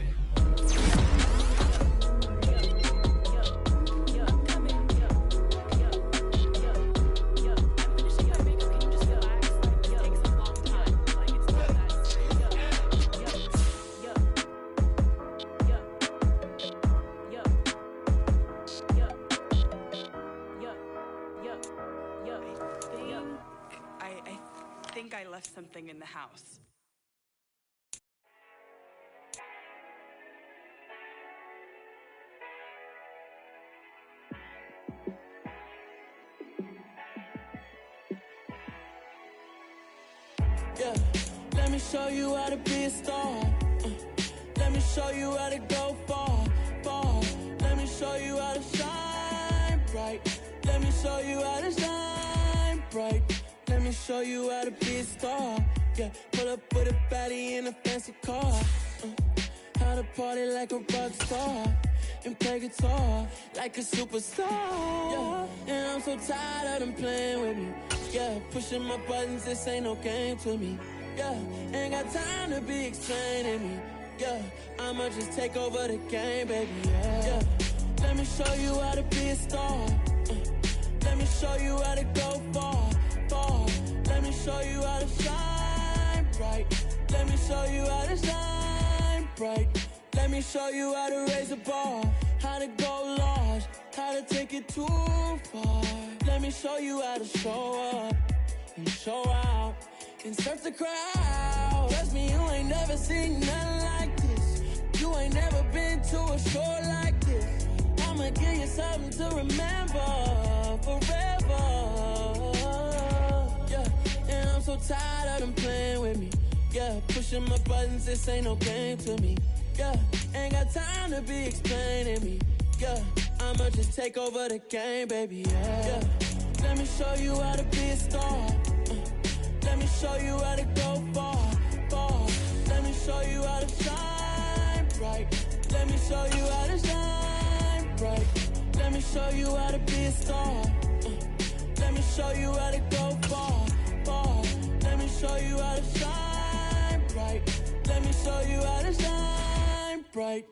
I left something in the house. Yeah, let me show you how to be a star. Let me show you how to go far. Let me show you how to shine bright. Let me show you how to shine bright. Let me show you how to be a star. Yeah, pull up with a baddie in a fancy car. How to party like a rock star and play guitar like a superstar. Yeah, and I'm so tired of them playing with me. Yeah, pushing my buttons, this ain't no game to me. Yeah, ain't got time to be explaining me. Yeah, I'ma just take over the game, baby. Yeah, let me show you how to be a star. Let me show you how to go far. Let me show you how to shine bright. Let me show you how to shine bright. Let me show you how to raise a bar, how to go large, how to take it too far. Let me show you how to show up and show out and surf the crowd. Trust me, you ain't never seen nothing like this. You ain't never been to a show like this. I'ma give you something to remember forever. And I'm so tired of them playing with me. Yeah, pushing my buttons, this ain't no game to me. Yeah, ain't got time to be explaining me. Yeah, I'ma just take over the game, baby. Yeah, let me show you how to be a star. Let me show you how to go far. Let me show you how to shine bright. Let me show you how to shine bright. Let me show you how to be a star. Let me show you how to go far, far. Let me show you how to shine bright. Let me show you how to shine bright.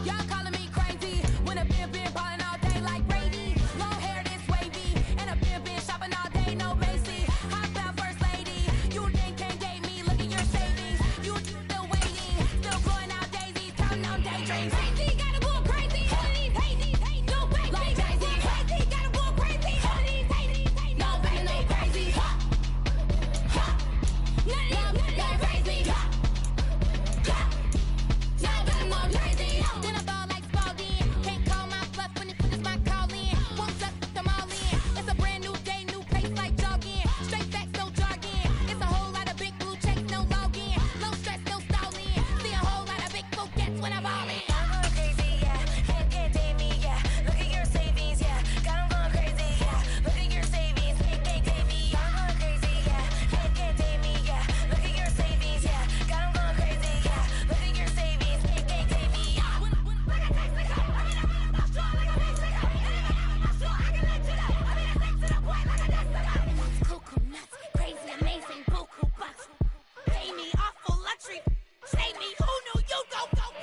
Y'all calling me crazy when a been ballin' all day like Brady. Long hair this wavy, and a been shopping all day, no Macy. Hot out first lady, you think can't date me? Look at your savings, you still waiting, still blowing out daisies, counting on daydreams. Crazy, gotta go crazy. All of these hate, no fake. Like Jay-Z, crazy, gotta go crazy. All of these hate, no fake, no crazy. None of these crazy. Then I ball like Spalding. Can't call my bluff when it's my call in. Won't just them all in. It's a brand new day, new pace like jogging. Straight facts, no jargon. It's a whole lot of big blue checks, no login. No stress, no stalling. See a whole lot of big focus when I ball in. I'm going crazy, yeah. Can't date me, yeah. Look at your savings, yeah. Got 'em going crazy, yeah. Look at your savings, can't date me. I'm going crazy, yeah. Can't date me, yeah. Look at your savings, yeah. Got 'em going crazy, yeah. Look at your savings, can't date me. Cuckoo nuts, crazy, amazing, buku bucks. Pay me awful luxury. Save me, who knew you go crazy?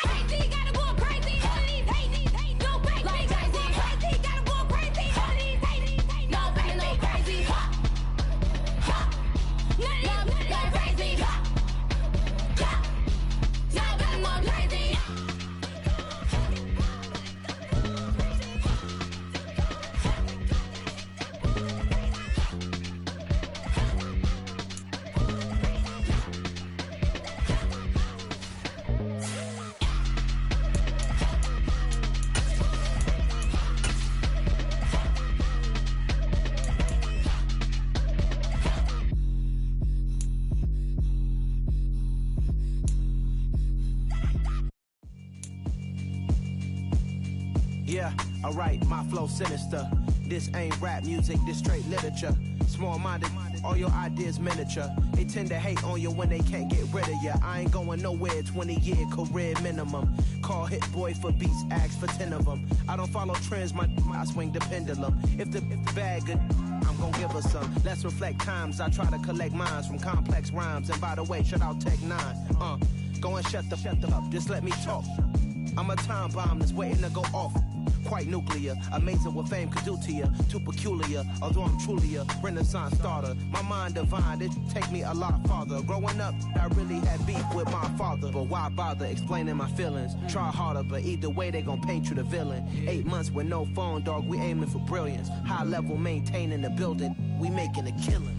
Crazy, gotta go crazy. All of these hate, no fake. Like Jay-Z, crazy, gotta go crazy. All of these hate, no fake, no crazy. None of these crazy. Y'all gotta go crazy. Yeah, alright, my flow sinister. This ain't rap music, this straight literature. Small-minded, all your ideas miniature. They tend to hate on you when they can't get rid of you. I ain't going nowhere, 20-year career minimum. Call Hit Boy for beats, ask for 10 of them. I don't follow trends, I swing the pendulum. If the bag good, I'm gon' give her some. Let's reflect times, I try to collect minds from complex rhymes. And by the way, shout out Tech 9. Go and shut the up, just let me talk. I'm a time bomb that's waiting to go off. Quite nuclear, amazing what fame could do to you. Too peculiar, although I'm truly a renaissance starter. My mind divine, it take me a lot farther. Growing up, I really had beef with my father. But why bother explaining my feelings? Try harder, but either way they gon' paint you the villain. 8 months with no phone, dog, we aiming for brilliance. High level maintaining the building, we making a killing.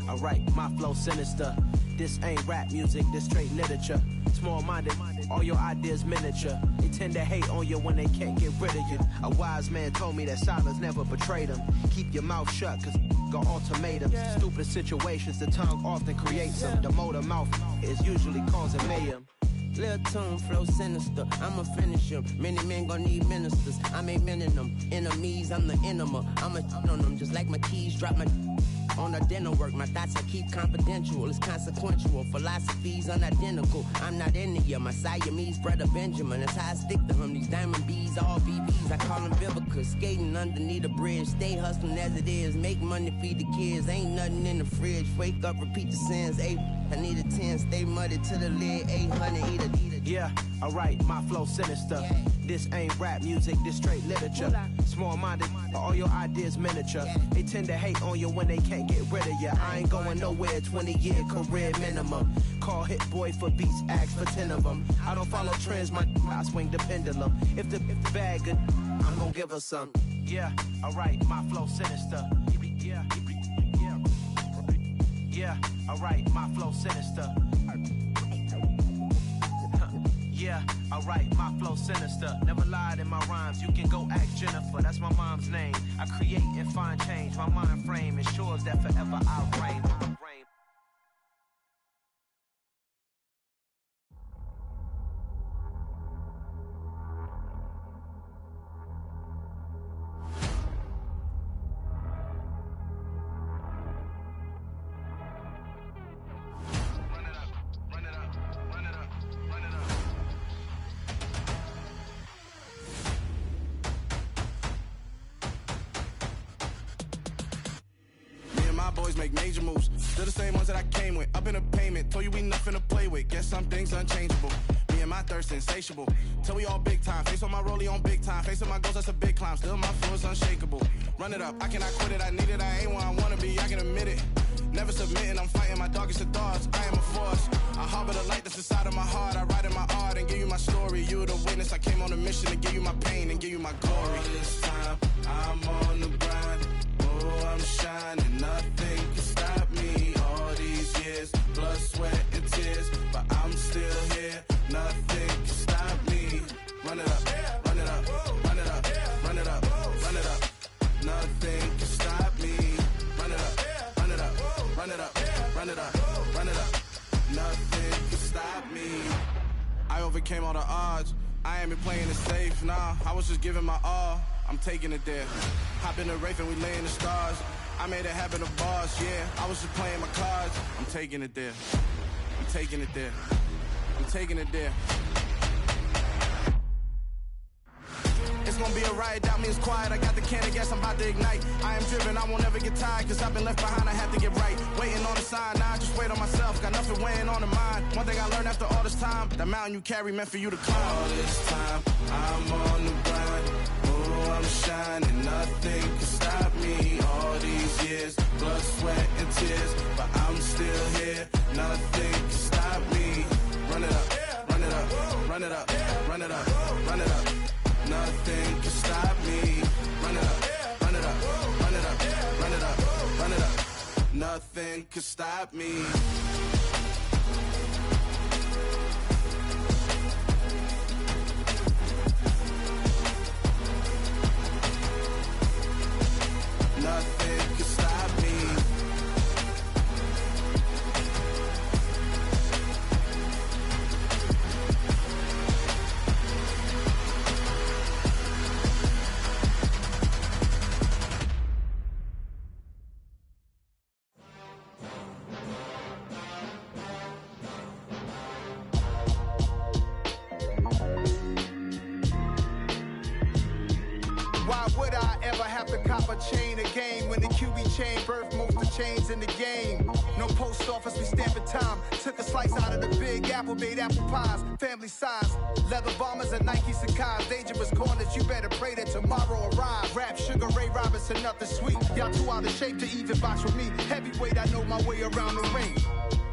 Alright, my flow sinister. This ain't rap music, this straight literature. Small-minded, all your ideas miniature. They tend to hate on you when they can't get rid of you. A wise man told me that silence never betrayed him. Keep your mouth shut, cause got ultimatums. Stupid situations, the tongue often creates them. The motor mouth is usually causing mayhem. Lil' tune, flow sinister, I'ma finish him. Many men gon' need ministers, I'm aiming them. Enemies, I'm the enema. I'ma on them, just like my keys, drop my on the dental work. My thoughts I keep confidential, it's consequential. Philosophies unidentical, I'm not into you. My Siamese brother Benjamin, that's how I stick to him. These diamond bees, all BBs, I call them Vivica. Skating underneath the bridge, stay hustling as it is. Make money, feed the kids, ain't nothing in the fridge. Wake up, repeat the sins, I need a 10, stay muddy to the lid, 800, eat a. Yeah, alright, my flow sinister. This ain't rap music, this straight literature. Small-minded, all your ideas miniature. They tend to hate on you when they can't get rid of you. I ain't going nowhere, 20-year career minimum. Call Hit Boy for beats, ask for 10 of them. I don't follow trends, I swing the pendulum. If the bag good, I'm gon' give her some. Yeah, alright, my flow sinister. Yeah, alright, my flow sinister. Yeah, alright, my flow sinister. Never lied in my rhymes, you can go ask Jennifer. That's my mom's name. I create and find change. My mind frame ensures that forever I'll reign. boys make major moves. Still the same ones that I came with. Up in the payment, told you we nothing to play with. Guess some things unchangeable. Me and my thirst insatiable. Till we all big time. Face on my rollie on big time. Facing my goals, that's a big climb. Still my flow is unshakable. Run it up, I cannot quit it. I need it, I ain't where I wanna be, I can admit it. Never submitting, I'm fighting my darkest of thoughts. I am a force. I harbor the light that's inside of my heart. I write in my art and give you my story. You the witness. I came on a mission to give you my pain and give you my glory. All this time, I'm on the grind. Oh, I'm shining. Nothing can stop me. All these years, blood, sweat, and tears. But I'm still here. Nothing can stop me. Run it up, run it up, run it up, run it up, run it up. Nothing can stop me. Run it up, run it up, run it up, run it up, run it up. Nothing can stop me. I overcame all the odds. I ain't been playing it safe, nah. I was just giving my all. I'm taking it there. Hop in the Wraith and we lay in the stars. I made it happen to boss, yeah. I was just playing my cards. I'm taking it there. I'm taking it there. I'm taking it there. It's gonna be a riot, doubt me it's quiet. I got the can of gas, I'm about to ignite. I am driven, I won't ever get tired, cause I've been left behind, I have to get right. Waiting on the sign, now I just wait on myself. Got nothing weighing on the mind. One thing I learned after all this time, the mountain you carry meant for you to climb. All this time, I'm on the grind. Oh, I'm shining, nothing can stop me. All these years, blood, sweat, and tears. But I'm still here, nothing can stop me. Run it up, run it up, run it up, run it up, run it up. Nothing can stop me. Run it up, run it up, run it up, run it up, run it up. Nothing can stop me. Nothing can stop me. Why would I ever have to cop a chain a game when the QB chain birthed most of the chains in the game? No post office, we stamping time. Took a slice out of the big apple, made apple pies, family size. Leather bombers and Nike Sacai's. Dangerous corners, you better pray that tomorrow arrive. Rap, Sugar Ray Robinson, nothing sweet. Y'all too out of shape to even box with me. Heavyweight, I know my way around the ring.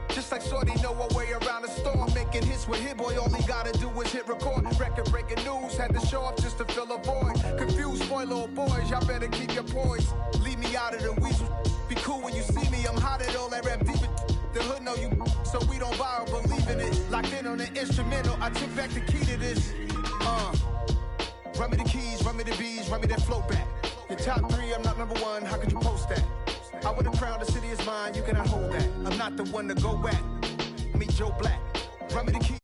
Just like Shorty know a way around the storm. Making hits with Hit Boy, all he gotta do is hit record. Record breaking news, had to show up just to fill a void. Confused, spoiled little boys, y'all better keep your poise. Leave me out of the weasel. Be cool when you see me, I'm hot at all that rap deep in the hood know you, so we don't borrow, believe in it. Locked in on the instrumental, I took back the key to this. Run me the keys, run me the bees, run me that flow back. Your top 3, I'm not number 1, how could you post that? I would have crowned the city is mine, you cannot hold that. I'm not the one to go back. Meet Joe Black. Run me the keys.